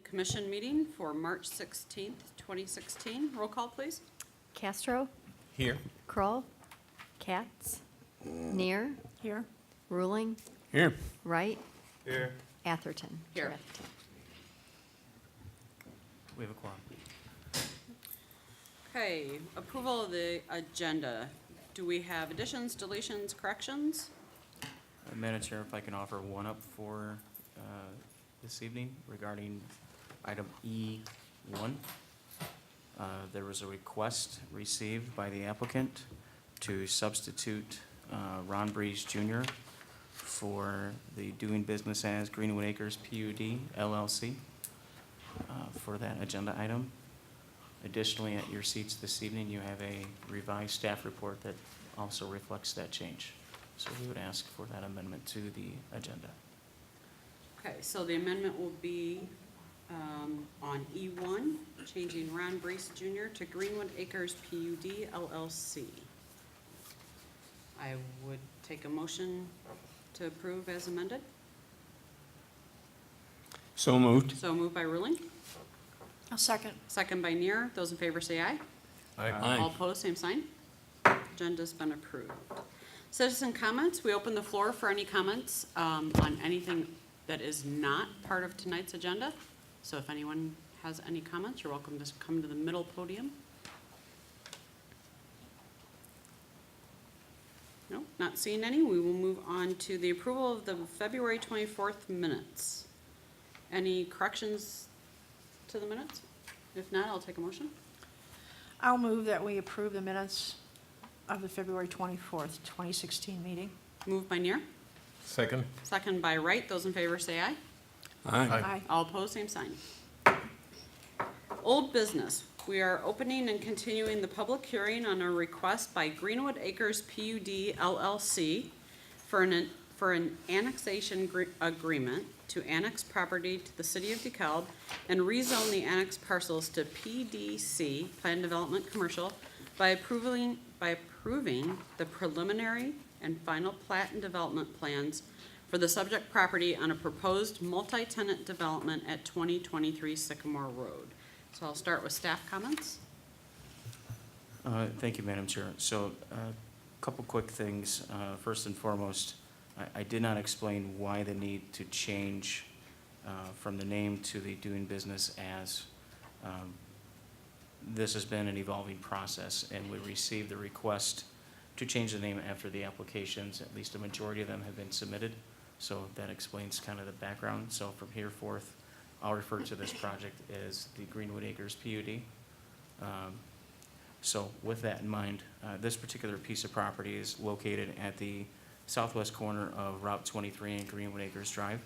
Commission meeting for March 16th, 2016. Roll call, please. Castro, Here. Kroll, Katz, Neer, Here. Ruling, Here. Wright, Here. Atherton. Here. Chair Atherton. We have a quorum. Okay, approval of the agenda. Do we have additions, deletions, corrections? Madam Chair, if I can offer one up for this evening regarding item E1. There was a request received by the applicant to substitute Ron Breeze Jr. for the doing business as Greenwood Acres PUD LLC for that agenda item. Additionally, at your seats this evening, you have a revised staff report that also reflects that change. So we would ask for that amendment to the agenda. Okay, so the amendment will be on E1, changing Ron Brees Jr. to Greenwood Acres PUD LLC. I would take a motion to approve as amended. So moved. So moved by Ruling, A second. second by Neer. Those in favor say aye. All opposed, same sign. Agenda's been approved. Citizen comments, we open the floor for any comments on anything that is not part of tonight's agenda. So if anyone has any comments, you're welcome to come to the middle podium. No, not seeing any. We will move on to the approval of the February 24th minutes. Any corrections to the minutes? If not, I'll take a motion. I'll move that we approve the minutes of the February 24th, 2016 meeting. Moved by Neer, Second. second by Wright. Those in favor say aye. Aye. All opposed, same sign. Old business. We are opening and continuing the public hearing on a request by Greenwood Acres PUD LLC for an annexation agreement to annex property to the city of DeKalb and rezone the annexed parcels to PDC, Plan Development Commercial, by approving the preliminary and final plat and development plans for the subject property on a proposed multi-tenant development at 2023 Sycamore Road. So I'll start with staff comments. Thank you, Madam Chair. So a couple quick things. First and foremost, I did not explain why the need to change from the name to the doing business as. This has been an evolving process, and we received the request to change the name after the applications. At least a majority of them have been submitted, so that explains kind of the background. So from here forth, I'll refer to this project as the Greenwood Acres PUD. So with that in mind, this particular piece of property is located at the southwest corner of Route 23 and Greenwood Acres Drive.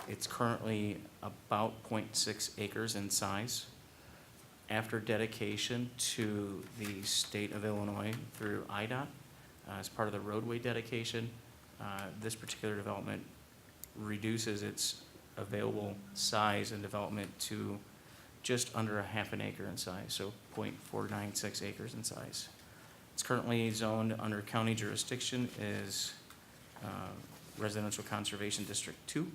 It's currently about 0.6 acres in size. After dedication to the state of Illinois through IDOT, as part of the roadway dedication, this particular development reduces its available size and development to just under a half an acre in size, so 0.496 acres in size. It's currently zoned under county jurisdiction as Residential Conservation District 2.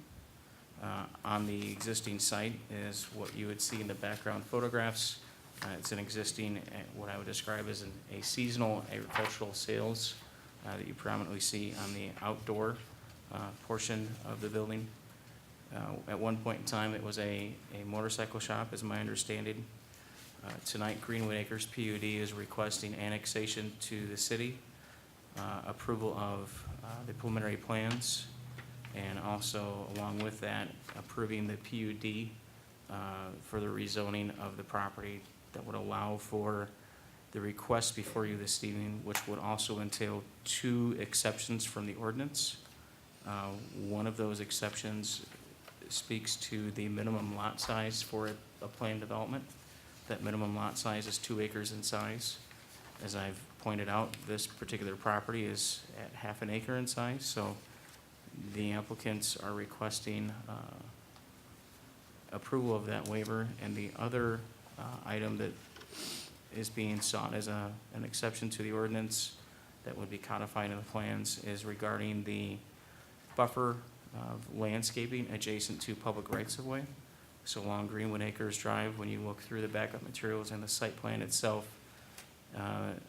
On the existing site is what you would see in the background photographs. It's an existing, what I would describe as a seasonal agricultural sales that you predominantly see on the outdoor portion of the building. At one point in time, it was a motorcycle shop, is my understanding. Tonight, Greenwood Acres PUD is requesting annexation to the city, approval of the preliminary plans, and also, along with that, approving the PUD for the rezoning of the property that would allow for the request before you this evening, which would also entail 2 exceptions from the ordinance. One of those exceptions speaks to the minimum lot size for a planned development. That minimum lot size is 2 acres in size. As I've pointed out, this particular property is at half an acre in size, so the applicants are requesting approval of that waiver. And the other item that is being sought as an exception to the ordinance that would be codified in the plans is regarding the buffer of landscaping adjacent to public rights-of-way. So along Greenwood Acres Drive, when you look through the backup materials and the site plan itself,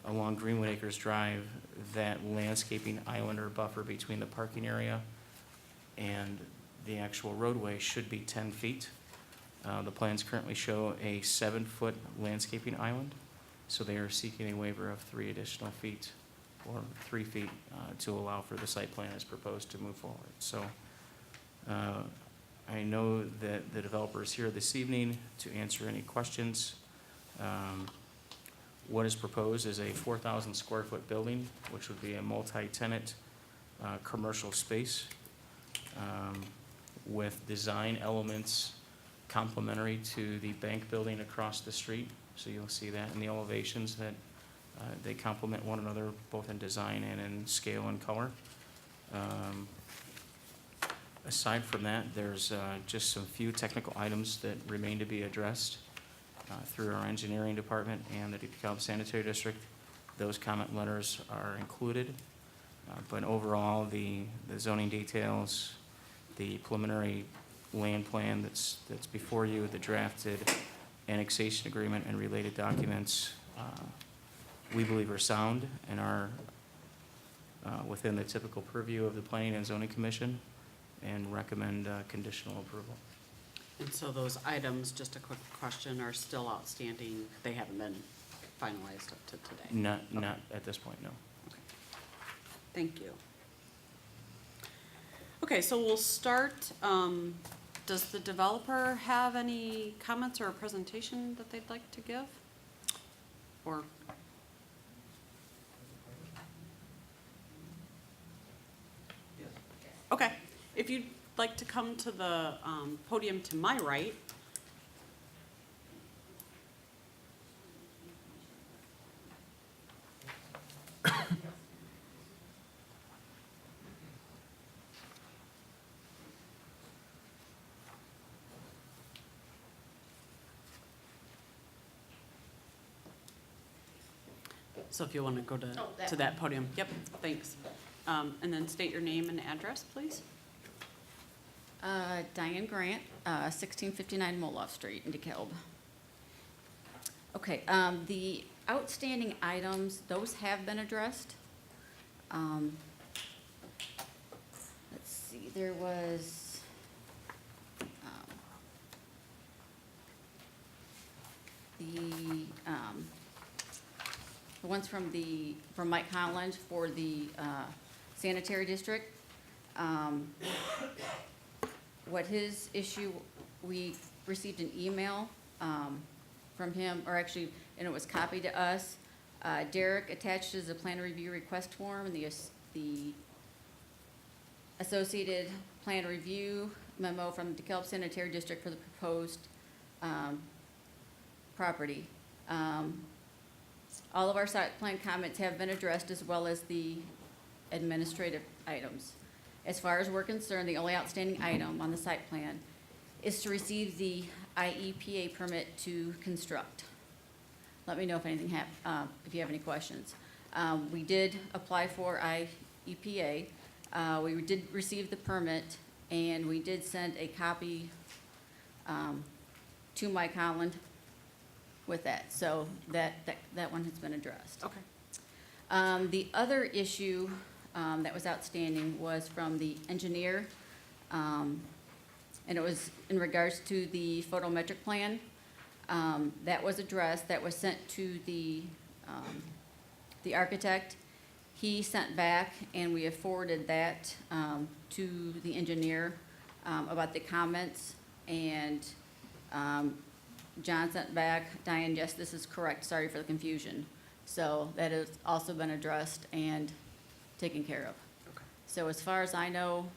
along Greenwood Acres Drive, that landscaping island or buffer between the parking area and the actual roadway should be 10 feet. The plans currently show a 7-foot landscaping island, so they are seeking a waiver of 3 additional feet, or 3 feet, to allow for the site plan as proposed to move forward. So I know that the developer is here this evening to answer any questions. What is proposed is a 4,000 square foot building, which would be a multi-tenant commercial space with design elements complementary to the bank building across the street. So you'll see that in the elevations, that they complement one another both in design and in scale and color. Aside from that, there's just some few technical items that remain to be addressed through our engineering department and the DeKalb Sanitary District. Those comment letters are included. But overall, the zoning details, the preliminary land plan that's before you, the drafted annexation agreement and related documents, we believe are sound and are within the typical purview of the Planning and Zoning Commission, and recommend conditional approval. And so those items, just a quick question, are still outstanding? They haven't been finalized up to today? Not at this point, no. Okay. Thank you. Okay, so we'll start. Does the developer have any comments or a presentation that they'd like to give? Or? Okay, if you'd like to come to the podium to my right. So if you want to go to that podium. Yep, thanks. And then state your name and address, please. Diane Grant, 1659 Moloff Street in DeKalb. Okay, the outstanding items, those have been addressed. Let's see, there was, the ones from Mike Holland for the sanitary district. What his issue, we received an email from him, or actually, and it was copied to us. Derek attaches a plan review request form and the associated plan review memo from the DeKalb Sanitary District for the proposed property. All of our site plan comments have been addressed, as well as the administrative items. As far as we're concerned, the only outstanding item on the site plan is to receive the IEPA permit to construct. Let me know if anything if you have any questions. We did apply for IEPA. We did receive the permit, and we did send a copy to Mike Holland with that. So that one has been addressed. Okay. The other issue that was outstanding was from the engineer, and it was in regards to the photometric plan. That was addressed, that was sent to the architect. He sent back, and we have forwarded that to the engineer about the comments, and John sent back, Diane, yes, this is correct, sorry for the confusion. So that has also been addressed and taken care of. Okay. So as far as I know,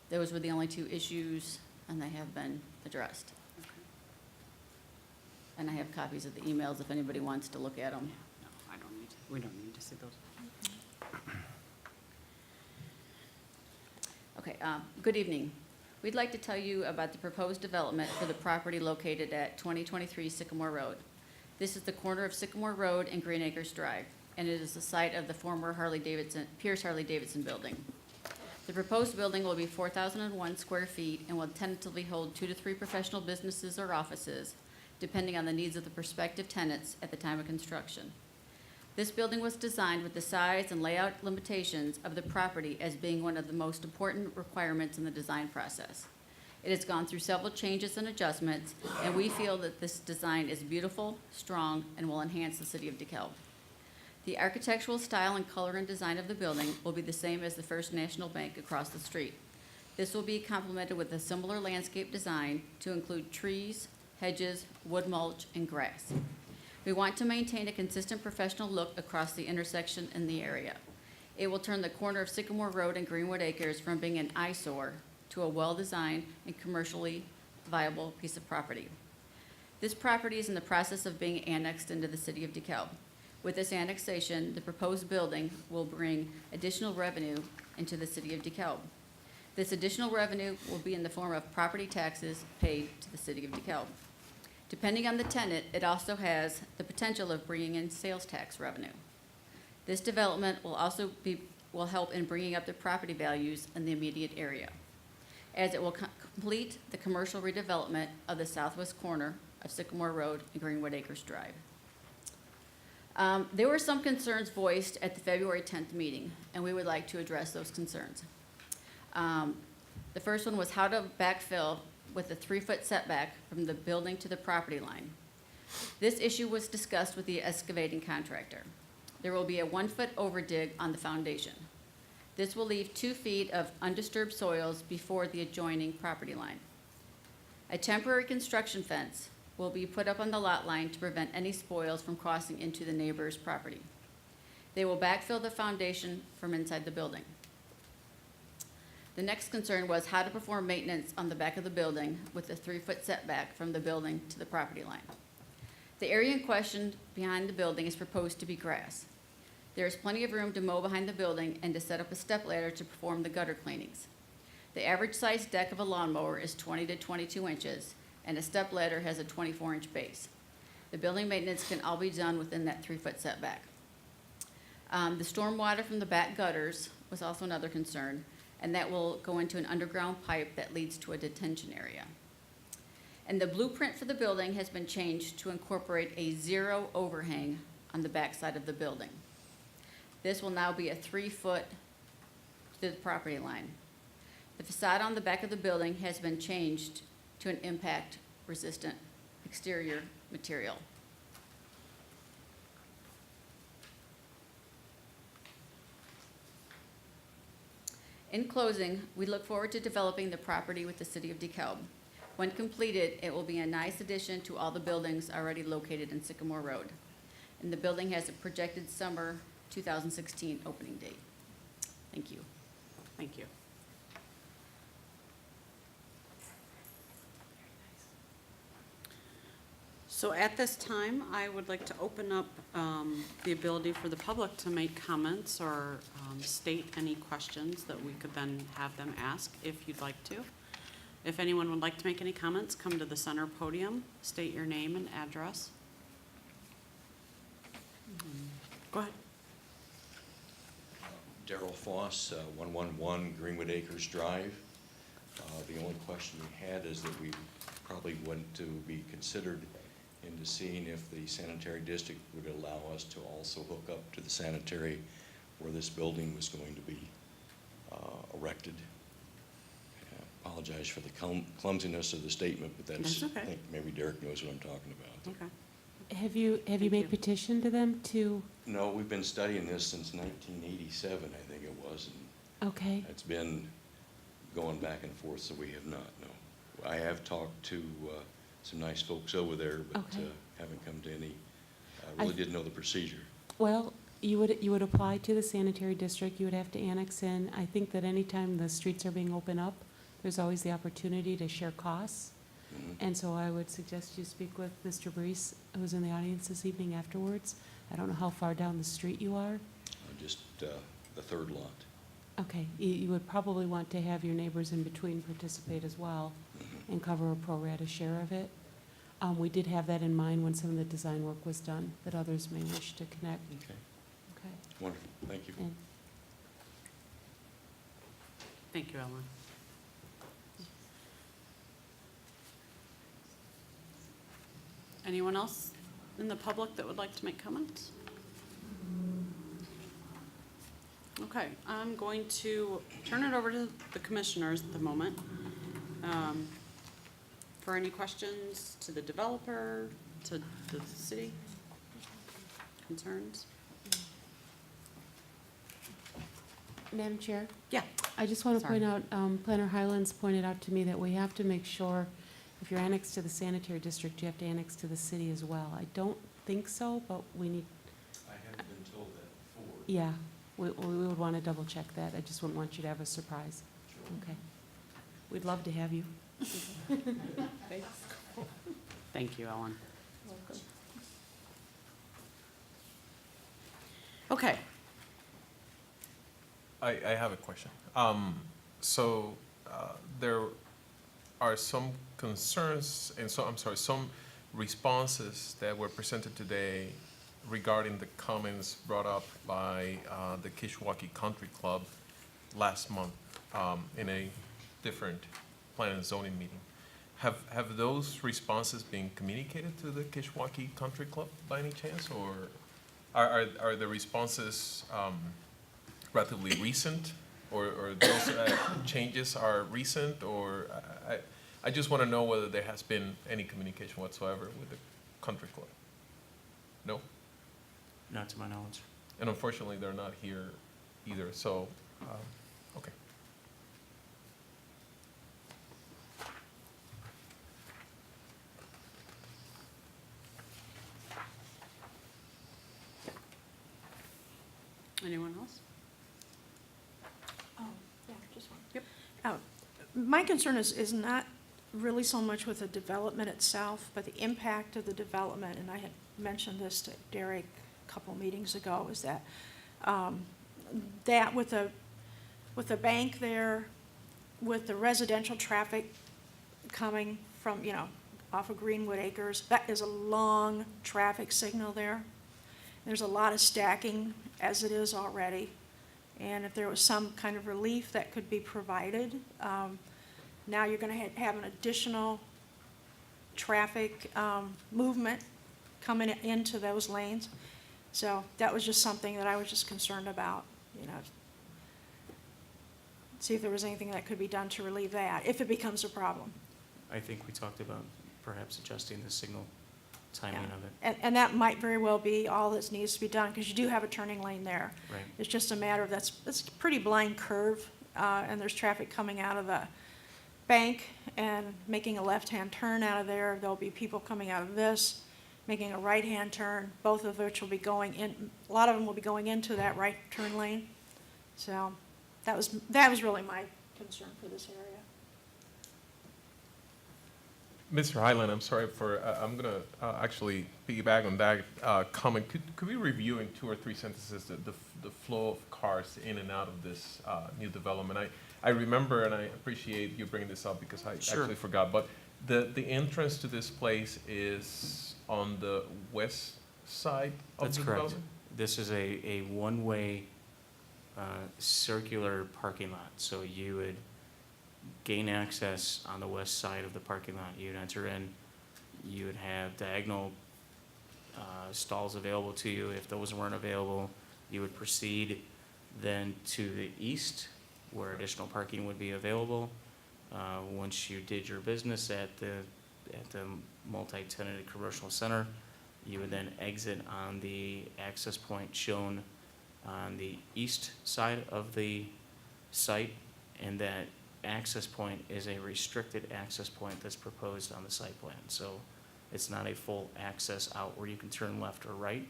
those were the only two issues, and they have been addressed. Okay. And I have copies of the emails if anybody wants to look at them. No, we don't need to see those. Okay, good evening. We'd like to tell you about the proposed development for the property located at 2023 Sycamore Road. This is the corner of Sycamore Road and Green Acres Drive, and it is the site of the former Pierce Harley-Davidson building. The proposed building will be 4,001 square feet and will tentatively hold 2 to 3 professional businesses or offices, depending on the needs of the prospective tenants at the time of construction. This building was designed with the size and layout limitations of the property as being one of the most important requirements in the design process. It has gone through several changes and adjustments, and we feel that this design is beautiful, strong, and will enhance the city of DeKalb. The architectural style and color and design of the building will be the same as the First National Bank across the street. This will be complemented with a similar landscape design to include trees, hedges, wood mulch, and grass. We want to maintain a consistent professional look across the intersection in the area. It will turn the corner of Sycamore Road and Greenwood Acres from being an eyesore to a well-designed and commercially viable piece of property. This property is in the process of being annexed into the city of DeKalb. With this annexation, the proposed building will bring additional revenue into the city of DeKalb. This additional revenue will be in the form of property taxes paid to the city of DeKalb. Depending on the tenant, it also has the potential of bringing in sales tax revenue. This development will help in bringing up the property values in the immediate area, as it will complete the commercial redevelopment of the southwest corner of Sycamore Road and Greenwood Acres Drive. There were some concerns voiced at the February 10th meeting, and we would like to address those concerns. The first one was how to backfill with a 3-foot setback from the building to the property line. This issue was discussed with the excavating contractor. There will be a 1-foot overdig on the foundation. This will leave 2 feet of undisturbed soils before the adjoining property line. A temporary construction fence will be put up on the lot line to prevent any spoils from crossing into the neighbor's property. They will backfill the foundation from inside the building. The next concern was how to perform maintenance on the back of the building with a 3-foot setback from the building to the property line. The area in question behind the building is proposed to be grass. There is plenty of room to mow behind the building and to set up a stepladder to perform the gutter cleanings. The average size deck of a lawnmower is 20 to 22 inches, and a stepladder has a 24-inch base. The building maintenance can all be done within that 3-foot setback. The stormwater from the back gutters was also another concern, and that will go into an underground pipe that leads to a detention area. And the blueprint for the building has been changed to incorporate a 0 overhang on the back side of the building. This will now be a 3-foot to the property line. The facade on the back of the building has been changed to an impact-resistant exterior material. In closing, we look forward to developing the property with the city of DeKalb. When completed, it will be a nice addition to all the buildings already located in Sycamore Road. And the building has a projected summer 2016 opening date. Thank you. Thank you. So at this time, I would like to open up the ability for the public to make comments or state any questions that we could then have them ask if you'd like to. If anyone would like to make any comments, come to the center podium, state your name and address. Go ahead. Darrell Foss, 111 Greenwood Acres Drive. The only question we had is that we probably want to be considered into seeing if the sanitary district would allow us to also hook up to the sanitary where this building was going to be erected. I apologize for the clumsiness of the statement, but That's okay. I think maybe Derek knows what I'm talking about. Okay. Have you Thank you. made petition to them to, No, we've been studying this since 1987, I think it was, and okay, it's been going back and forth, so we have not, no. I have talked to some nice folks over there, but Okay. haven't come to any, I really didn't know the procedure. well, you would apply to the sanitary district, you would have to annex in. I think that anytime the streets are being opened up, there's always the opportunity to share costs. Mhm. And so I would suggest you speak with Mr. Brees, who's in the audience this evening afterwards. I don't know how far down the street you are. Just the third lot. Okay, you would probably want to have your neighbors in between participate as well and cover a pro rata share of it. We did have that in mind when some of the design work was done, that others may wish to connect. Okay, Okay. wonderful, thank you. And Thank you, Ellen. Anyone else in the public that would like to make comments? Okay, I'm going to turn it over to the commissioners at the moment. For any questions to the developer, to the city, concerns? Madam Chair? Yeah. I just want to Sorry. point out, Planner Highlands pointed out to me that we have to make sure, if you're annexed to the sanitary district, you have to annex to the city as well. I don't think so, but we need, I haven't been told that before. yeah, we would want to double check that. I just wouldn't want you to have a surprise. Okay. We'd love to have you. Thank you, Ellen. Okay, I have a question. There are some concerns, and some responses that were presented today regarding the comments brought up by the Kishwaukee Country Club last month in a different plan and zoning meeting. Have those responses been communicated to the Kishwaukee Country Club by any chance, or are the responses relatively recent, or those changes are recent, or I just want to know whether there has been any communication whatsoever with the country club. No? Not to my knowledge. And unfortunately, they're not here either, so, okay. anyone else? Oh, yeah, just one. Yep. My concern is not really so much with the development itself, but the impact of the development, and I had mentioned this to Derek a couple meetings ago, is that, that with the bank there, with the residential traffic coming from, off of Greenwood Acres, that is a long traffic signal there. There's a lot of stacking as it is already. And if there was some kind of relief that could be provided, now you're going to have an additional traffic movement coming into those lanes. So that was just something that I was just concerned about, see if there was anything that could be done to relieve that, if it becomes a problem. I think we talked about perhaps adjusting the signal timing Yeah. of it. And that might very well be all that needs to be done, because you do have a turning lane there. Right. It's just a matter of, it's a pretty blind curve, and there's traffic coming out of the bank and making a left-hand turn out of there. There'll be people coming out of this, making a right-hand turn, both of which will be going in, a lot of them will be going into that right turn lane. So that was really my concern for this area. Mr. Highland, I'm sorry for, I'm going to actually piggyback on that comment. Could we review in 2 or 3 sentences the flow of cars in and out of this new development? I remember, and I appreciate you bringing this up because I Sure. actually forgot, but the entrance to this place is on the west side of That's the correct. development? This is a one-way circular parking lot. So you would gain access on the west side of the parking lot. You'd enter in, you would have diagonal stalls available to you. If those weren't available, you would proceed then to the east, where additional parking would be available. Once you did your business at the multi-tenanted commercial center, you would then exit on the access point shown on the east side of the site, and that access point is a restricted access point that's proposed on the site plan. So it's not a full access out where you can turn left or right.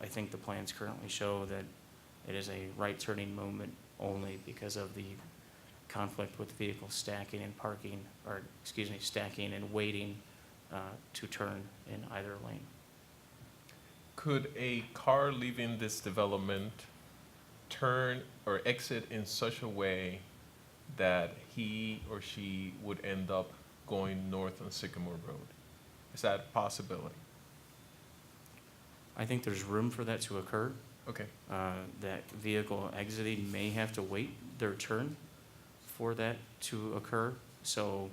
I think the plans currently show that it is a right turning movement only because of the conflict with vehicles stacking and parking, or excuse me, stacking and waiting to turn in either lane. Could a car leaving this development turn or exit in such a way that he or she would end up going north on Sycamore Road? Is that a possibility? I think there's room for that to occur. Okay, That vehicle exiting may have to wait their turn for that to occur. So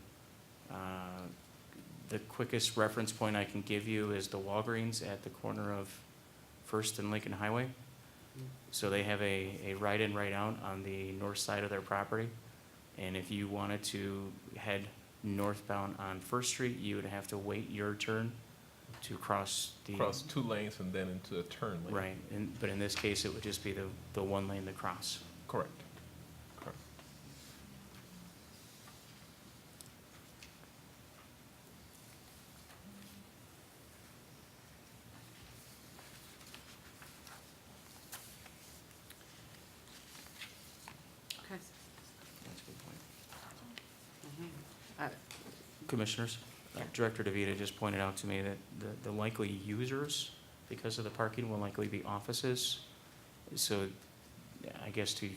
the quickest reference point I can give you is the Walgreens at the corner of First and Lincoln Highway. So they have a right-in, right-out on the north side of their property. And if you wanted to head northbound on First Street, you would have to wait your turn to cross the. cross 2 lanes and then into a turn lane. Right, but in this case, it would just be the one lane to cross. Correct. Correct. Okay. That's a good point. Uh, Commissioners, Director DeVita just pointed out to me that the likely users, because of the parking, will likely be offices. So I guess to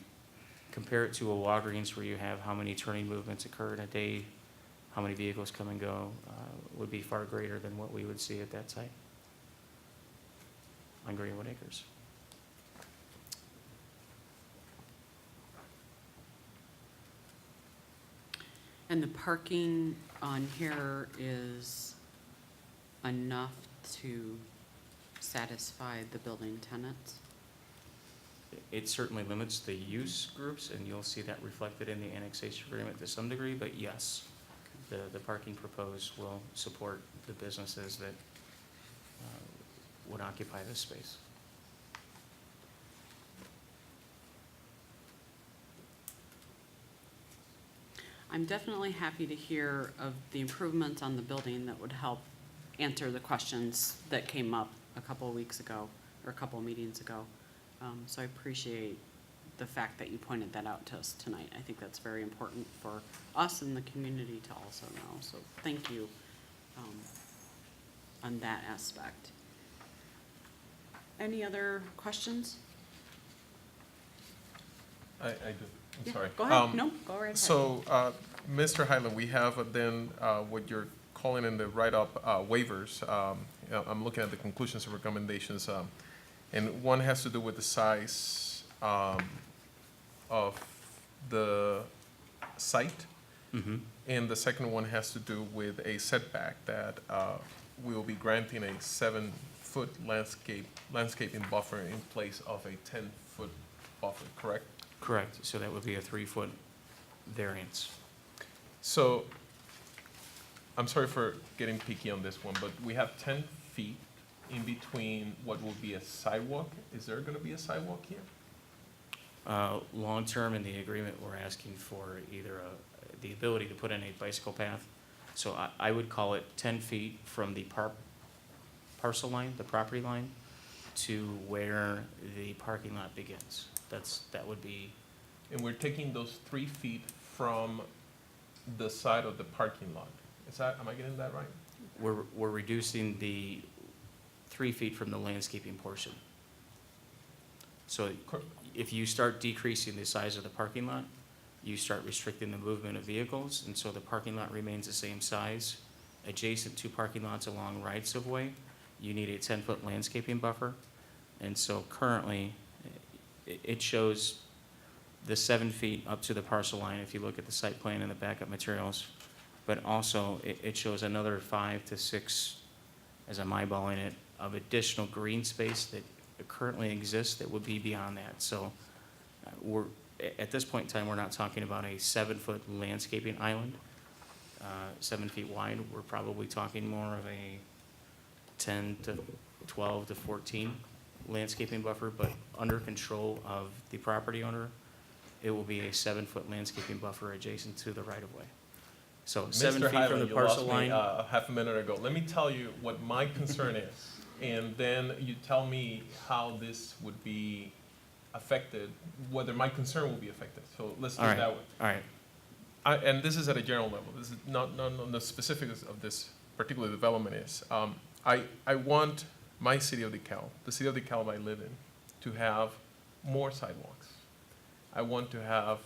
compare it to a Walgreens where you have how many turning movements occur in a day, how many vehicles come and go, would be far greater than what we would see at that site on Greenwood Acres. And the parking on here is enough to satisfy the building tenants? It certainly limits the use groups, and you'll see that reflected in the annexation agreement to some degree, but yes, the parking proposed will support the businesses that would occupy this space. I'm definitely happy to hear of the improvements on the building that would help answer the questions that came up a couple of weeks ago, or a couple of meetings ago. So I appreciate the fact that you pointed that out to us tonight. I think that's very important for us and the community to also know. So thank you on that aspect. Any other questions? I do, I'm Yeah, sorry. Go ahead. No, go right ahead. So, Mr. Highland, we have then what you're calling in the write-up waivers. I'm looking at the conclusions and recommendations, and one has to do with the size of the site, Mm-hmm. and the second one has to do with a setback that we will be granting a 7-foot landscaping buffer in place of a 10-foot buffer, correct? Correct, so that would be a 3-foot variance. So, I'm sorry for getting picky on this one, but we have 10 feet in between what will be a sidewalk. Is there gonna be a sidewalk here? Long-term in the agreement, we're asking for either the ability to put in a bicycle path. So I would call it 10 feet from the parcel line, the property line, to where the parking lot begins. That would be, And we're taking those 3 feet from the side of the parking lot. Am I getting that right? we're reducing the 3 feet from the landscaping portion. So Cor- if you start decreasing the size of the parking lot, you start restricting the movement of vehicles, and so the parking lot remains the same size. Adjacent to parking lots along rights of way, you need a 10-foot landscaping buffer. And so currently, it shows the 7 feet up to the parcel line, if you look at the site plan and the backup materials. But also, it shows another 5 to 6, as I'm eyeballing it, of additional green space that currently exists that would be beyond that. So at this point in time, we're not talking about a 7-foot landscaping island, 7 feet wide. We're probably talking more of a 10 to 12 to 14 landscaping buffer, but under control of the property owner, it will be a 7-foot landscaping buffer adjacent to the right-of-way. So 7 Mr. feet from Highland, the you parcel lost me line. half a minute ago. Let me tell you what my concern is, and then you tell me how this would be affected, whether my concern will be affected. So let's do All it right, that way. all right. And this is at a general level. This is not on the specifics of this particular development is. I want my city of DeKalb, the city of DeKalb I live in, to have more sidewalks. I want to have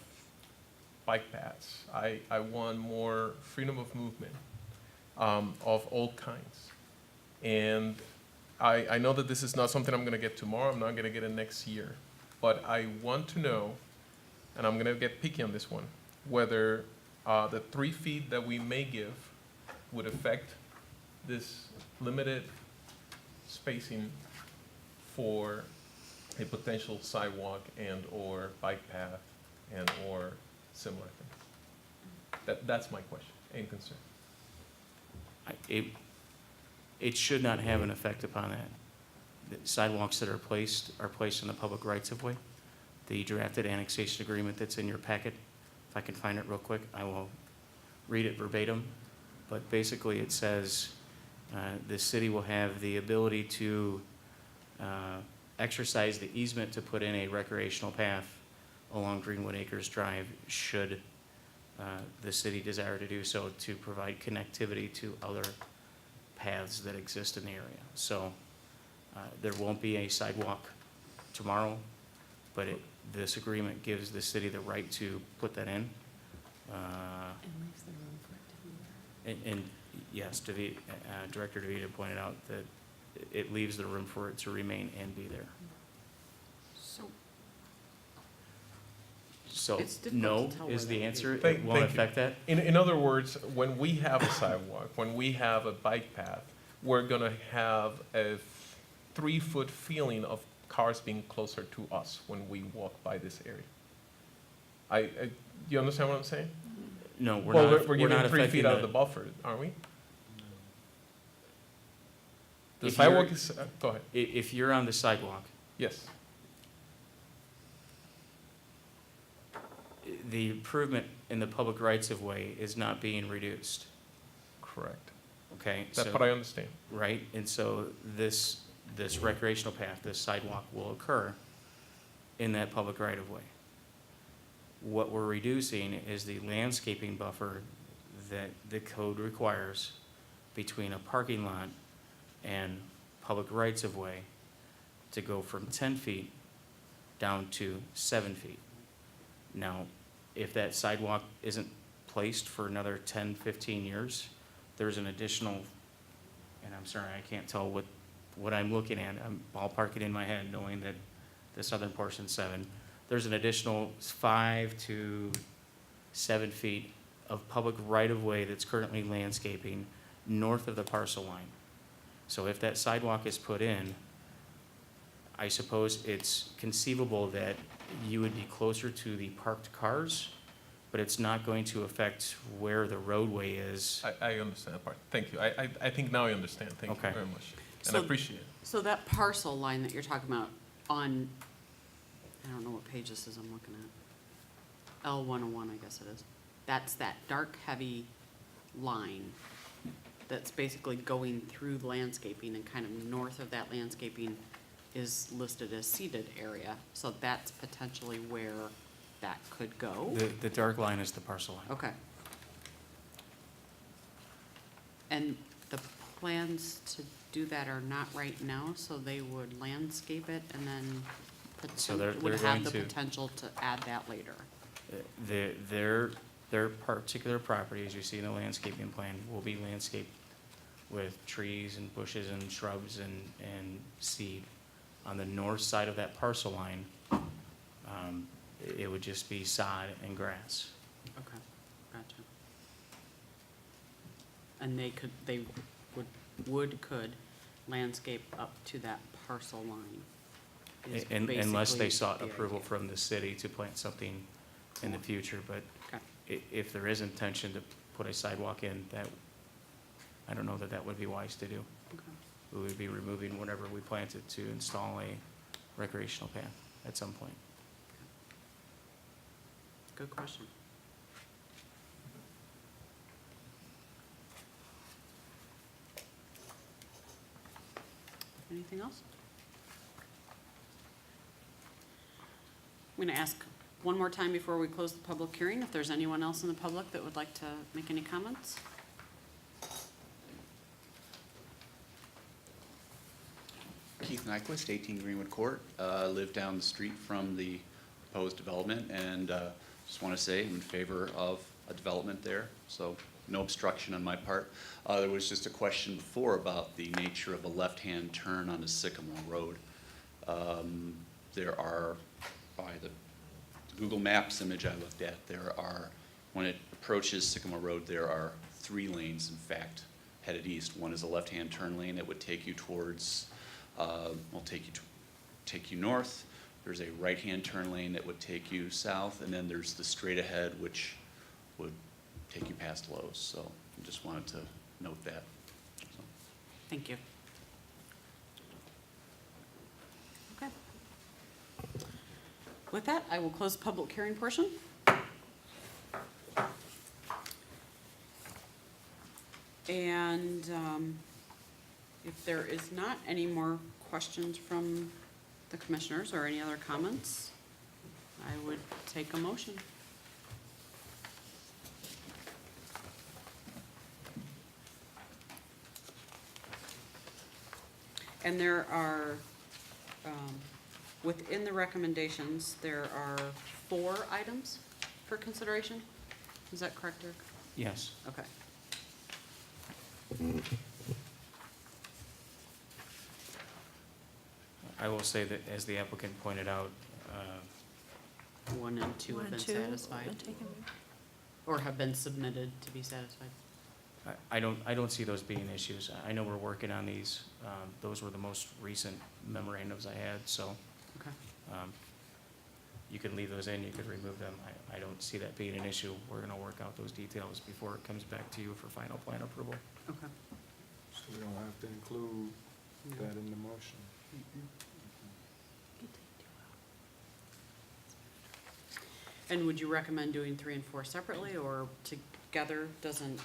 bike paths. I want more freedom of movement of all kinds. And I know that this is not something I'm gonna get tomorrow, I'm not gonna get it next year, but I want to know, and I'm gonna get picky on this one, whether the 3 feet that we may give would affect this limited spacing for a potential sidewalk and/or bike path and/or similar things. That's my question and concern. It should not have an effect upon that. The sidewalks that are placed in the public rights-of-way. The drafted annexation agreement that's in your packet, if I can find it real quick, I will read it verbatim. But basically, it says the city will have the ability to exercise the easement to put in a recreational path along Greenwood Acres Drive should the city desire to do so, to provide connectivity to other paths that exist in the area. So there won't be a sidewalk tomorrow, but this agreement gives the city the right to put that in. And leaves the room for it to be there. And yes, Director DeVita pointed out that it leaves the room for it to remain and be there. So, It's difficult no to tell is where the that answer. Thank- It won't thank you. affect that. In other words, when we have a sidewalk, when we have a bike path, we're gonna have a 3-foot feeling of cars being closer to us when we walk by this area. You understand what I'm saying? No, we're Well, not. we're giving not 3 affecting feet out of the buffer, aren't we? The If sidewalk you're- is, go ahead, If you're on the sidewalk, yes. the improvement in the public rights-of-way is not being reduced, Correct. okay? That So- part I understand. Right, and so this recreational path, this sidewalk will occur in that public right-of-way. What we're reducing is the landscaping buffer that the code requires between a parking lot and public rights-of-way to go from 10 feet down to 7 feet. Now, if that sidewalk isn't placed for another 10, 15 years, there's an additional, and I'm sorry, I can't tell what I'm looking at. I'm ballparking in my head, knowing that the southern portion's 7. There's an additional 5 to 7 feet of public right-of-way that's currently landscaping north of the parcel line. So if that sidewalk is put in, I suppose it's conceivable that you would be closer to the parked cars, but it's not going to affect where the roadway is. I understand that part. Thank you. I think now I understand. Thank you Okay. very much. And I So- appreciate it. So that parcel line that you're talking about on, I don't know what page this is I'm looking at. L101, I guess it is. That's that dark, heavy line that's basically going through the landscaping, and kind of north of that landscaping is listed as seeded area. So that's potentially where that could go. The dark line is the parcel line. Okay. And the plans to do that are not right now, so they would landscape it and then So they're would have going the to- potential to add that later. Their particular property, as you see in the landscaping plan, will be landscaped with trees and bushes and shrubs and seed. On the north side of that parcel line, it would just be sod and grass. Okay, gotcha. And they could landscape up to that parcel line. is Unless they basically sought the approval idea. from the city to plant something in the future, but Okay. if there is intention to put a sidewalk in, I don't know that would be wise to do. Okay. We would be removing whatever we planted to install a recreational path at some point. Good question. Anything else? I'm going to ask one more time before we close the public hearing, if there's anyone else in the public that would like to make any comments? Keith Nyquist, 18 Greenwood Court. Live down the street from the proposed development, and just want to say I'm in favor of a development there. So no obstruction on my part. There was just a question before about the nature of a left-hand turn onto Sycamore Road. There are, by the Google Maps image I looked at, there are, when it approaches Sycamore Road, there are 3 lanes, in fact, headed east. One is a left-hand turn lane that would take you towards, take you north. There's a right-hand turn lane that would take you south, and then there's the straight ahead, which would take you past Lowe's. So I just wanted to note that. So. Thank you. Okay. With that, I will close the public hearing portion. And if there is not any more questions from the commissioners or any other comments, I would take a motion. And there are, within the recommendations, there are 4 items for consideration. Is that correct, Eric? Yes. Okay. I will say that, as the applicant pointed out, 1 and 2 have been 1 and 2 satisfied, been taken. or have been submitted to be satisfied. I don't see those being issues. I know we're working on these. Those were the most recent memorandums I had, so Okay. you could leave those in, you could remove them. I don't see that being an issue. We're gonna work out those details before it comes back to you for final plan approval. Okay. So we don't have to include that in the motion. And would you recommend doing 3 and 4 separately, or together? Doesn't, I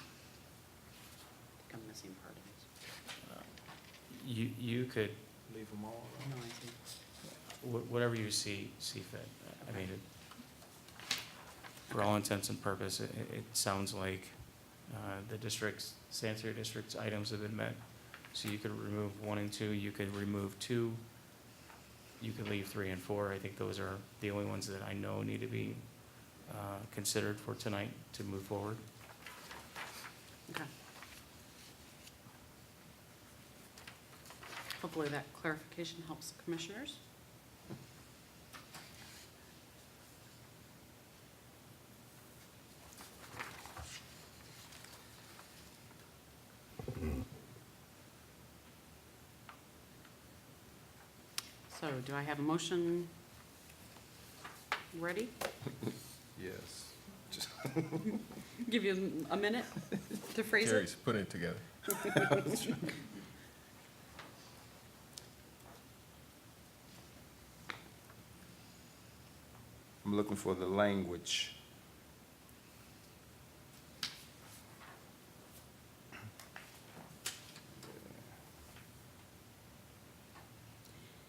think I'm missing part of You could, Leave them all. this. No, I see. whatever you see fit. I mean, for all intents and purpose, it sounds like the district's, sanitary district's items have been met. So you could remove 1 and 2, you could remove 2, you could leave 3 and 4. I think those are the only ones that I know need to be considered for tonight to move forward. Okay. Hopefully that clarification helps the commissioners. So do I have a motion ready? Yes. Just Give you a minute to phrase it? Jerry's putting it together. I'm looking for the language.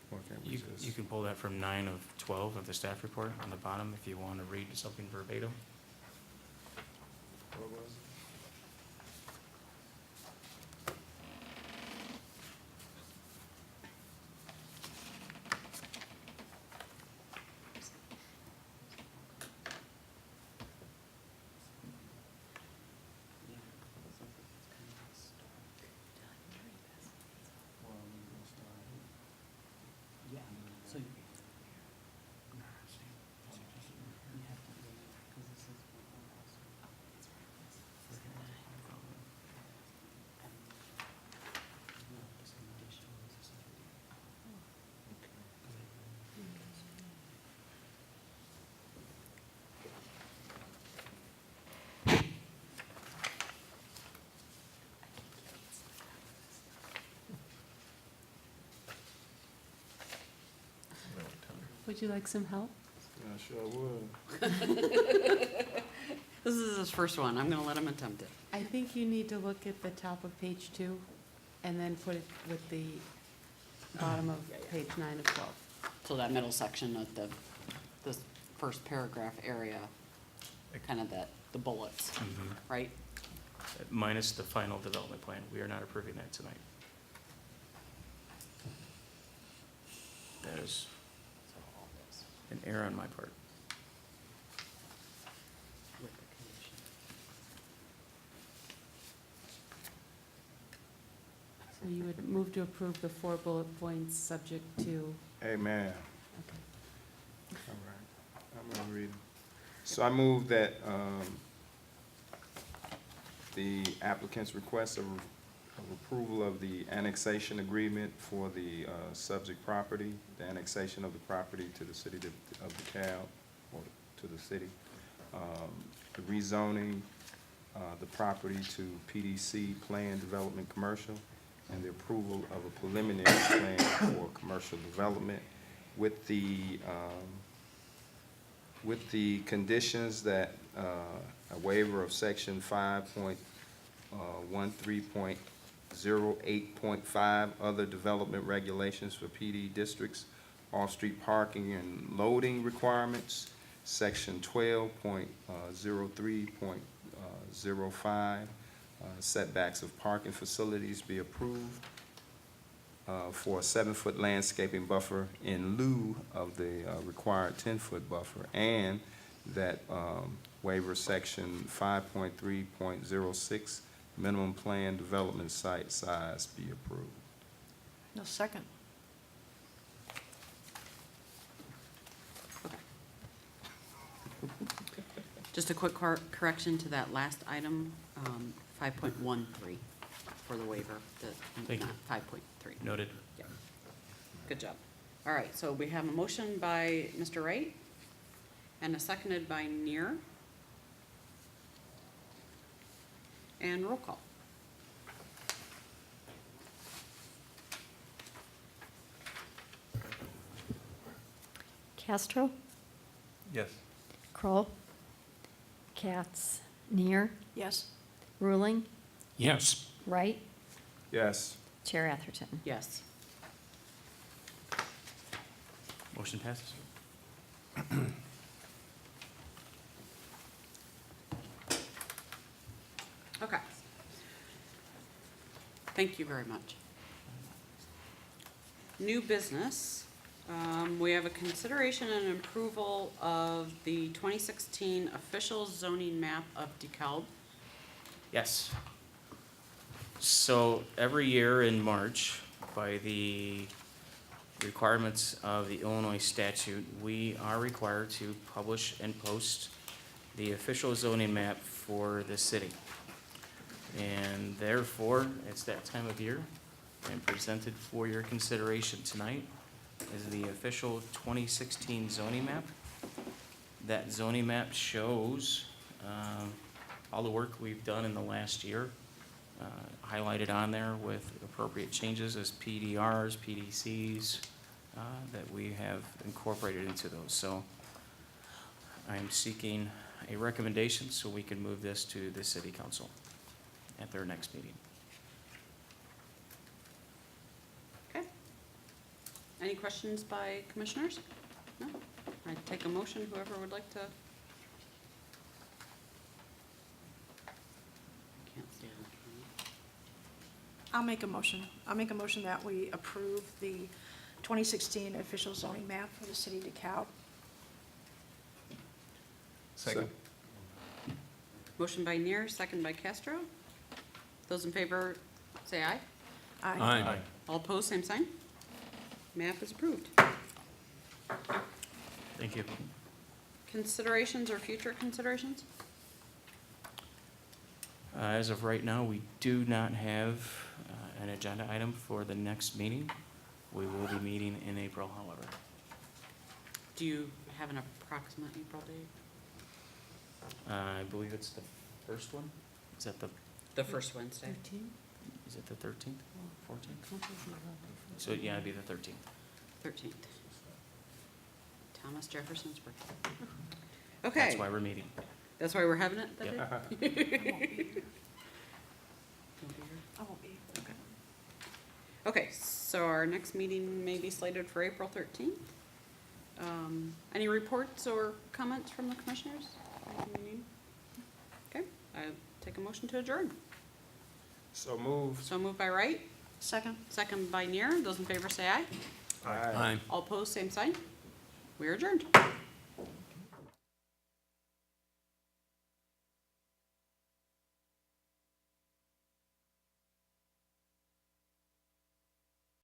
Why can't we You just- can pull that from 9 of 12 of the staff report on the bottom if you want to read something verbatim. What was it? Yeah, so you. Would you like some help? Yeah, I sure would. This is his first one. I'm gonna let him attempt it. I think you need to look at the top of page 2 and then put it with the bottom of page 9 of 12. So that middle section of the first paragraph area, kind of the bullets, right? Minus the final development plan. We are not approving that tonight. That is an error on my part. With the condition. you would move to approve the 4 bullet points subject to, Amen. okay. All right, I'm gonna read it. So I move that, the applicant's request of approval of the annexation agreement for the, subject property, the annexation of the property to the city of DeKalb, or to the city, the rezoning, the property to PDC Plan Development Commercial, and the approval of a preliminary plan for commercial development with the conditions that, a waiver of section 5.13.08.5, other development regulations for PD districts, off-street parking and loading requirements, section 12.03.05, setbacks of parking facilities be approved, for a 7-foot landscaping buffer in lieu of the required 10-foot buffer, and that waiver section 5.3.06, minimum plan development site size be approved. No, second. Just a quick correction to that last item, 5.13 for the waiver, Thank you. not 5.3. Noted. Yeah. Good job. All right, so we have a motion by Mr. Wright and a seconded by Neer. And roll call. Castro, Yes. Kroll, Katz, Neer, Yes. Ruling, Yes. Wright, Yes. Chair Atherton. Yes. Motion passes. Okay. Thank you very much. New business, we have a consideration and approval of the 2016 official zoning map of DeKalb. Yes. So every year in March, by the requirements of the Illinois statute, we are required to publish and post the official zoning map for the city. And therefore, it's that time of year, and presented for your consideration tonight is the official 2016 zoning map. That zoning map shows all the work we've done in the last year, highlighted on there with appropriate changes as PDRs, PDCs, that we have incorporated into those. So I'm seeking a recommendation so we can move this to the city council at their next meeting. Okay. Any questions by commissioners? No? I take a motion, whoever would like to. Can't see it. I'll make a motion. I'll make a motion that we approve the 2016 official zoning map for the city of DeKalb. Second. Motion by Neer, second by Castro. Those in favor, say aye. Aye. All opposed, same sign. Map is approved. Thank you. Considerations or future considerations? As of right now, we do not have an agenda item for the next meeting. We will be meeting in April, however. Do you have an approximate April date? I believe it's the first one? Is that the, The first Wednesday. 13? is it the 13th, 14th? So, yeah, it'd be the 13th. 13th. Thomas Jefferson's birthday. Okay. That's why we're meeting. That's why we're having it that Yep. day? I won't be here. You'll be here? I won't be. Okay. Okay, so our next meeting may be slated for April 13th. Any reports or comments from the commissioners? Okay, I take a motion to adjourn. So moved. So moved by Wright, Second? second by Neer. Those in favor say aye. Aye. All opposed, same sign. We are adjourned.